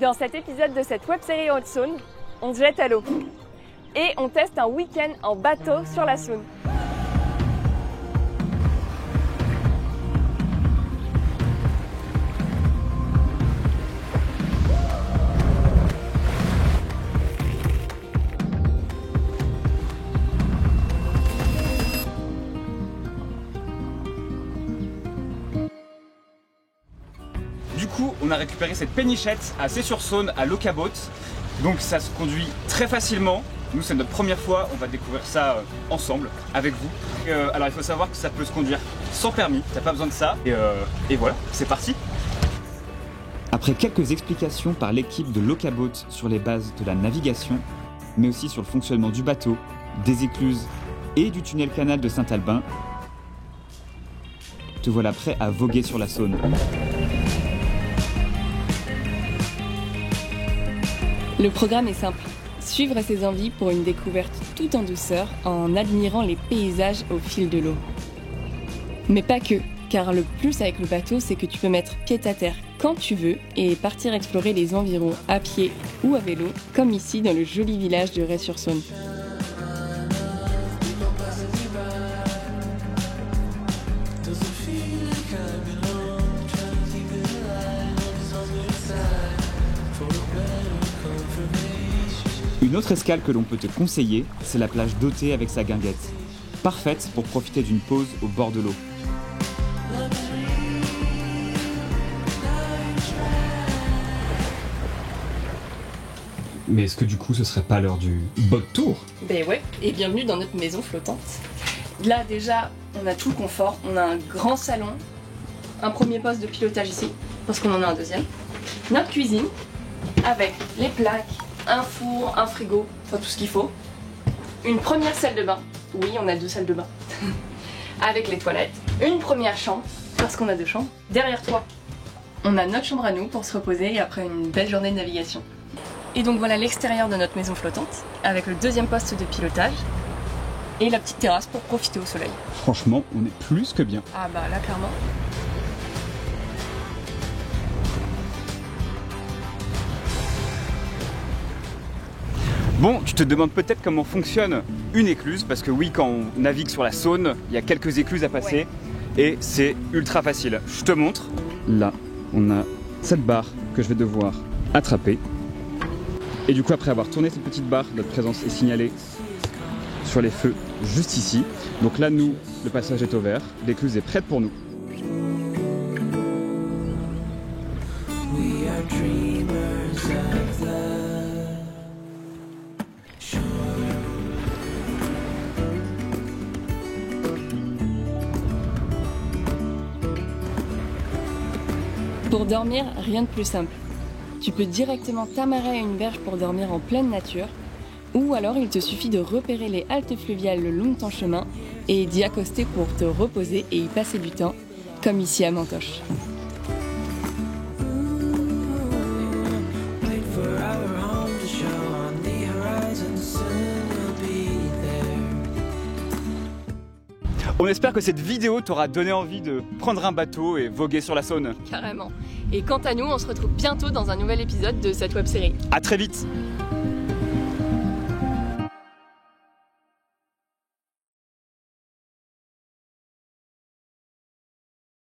Dans cet épisode de cette web-série Haute-Saône, on se jette à l'eau. Et on teste un week-end en bateau sur la Saône. Du coup, on a récupéré cette pénichette à Cey-sur-Saône, à Locaboat. Donc ça se conduit très facilement. Nous, c'est notre première fois, on va découvrir ça ensemble, avec vous. Alors il faut savoir que ça peut se conduire sans permis, t'as pas besoin de ça. Et voilà, c'est parti. Après quelques explications par l'équipe de Locaboat sur les bases de la navigation, mais aussi sur le fonctionnement du bateau, des écluses et du tunnel canal de Saint-Albin, te voilà prêt à voguer sur la Saône. Le programme est simple, suivre ses envies pour une découverte tout en douceur en admirant les paysages au fil de l'eau. Mais pas que, car le plus avec le bateau, c'est que tu peux mettre pied à terre quand tu veux et partir explorer les environs à pied ou à vélo, comme ici dans le joli village de Rey-sur-Saône. Une autre escale que l'on peut te conseiller, c'est la plage d'Autey avec sa guinguette. Parfaite pour profiter d'une pause au bord de l'eau. Mais est-ce que du coup ce serait pas l'heure du boat tour? Ben ouais, et bienvenue dans notre maison flottante. Là déjà, on a tout le confort, on a un grand salon, un premier poste de pilotage ici, parce qu'on en a un deuxième. Notre cuisine, avec les plaques, un four, un frigo, enfin tout ce qu'il faut. Une première salle de bain, oui on a 2 salles de bain, avec les toilettes. Une première chambre, parce qu'on a 2 chambres. Derrière toi, on a notre chambre à nous pour se reposer après une belle journée de navigation. Et donc voilà l'extérieur de notre maison flottante, avec le deuxième poste de pilotage et la petite terrasse pour profiter au soleil. Franchement, on est plus que bien. Ah bah là clairement. Bon, tu te demandes peut-être comment fonctionne une écluse, parce que oui, quand on navigue sur la Saône, il y a quelques écluses à passer, et c'est ultra facile. Je te montre. Là, on a cette barre que je vais devoir attraper. Et du coup, après avoir tourné cette petite barre, notre présence est signalée sur les feux juste ici. Donc là, nous, le passage est au vert, l'écluse est prête pour nous. Pour dormir, rien de plus simple. Tu peux directement t'amarrer à une berge pour dormir en pleine nature, ou alors il te suffit de repérer les haltes fluviales le long de ton chemin et d'y accoster pour te reposer et y passer du temps, comme ici à Mantoche. On espère que cette vidéo t'aura donné envie de prendre un bateau et voguer sur la Saône. Carrément. Et quant à nous, on se retrouve bientôt dans un nouvel épisode de cette web-série. À très vite.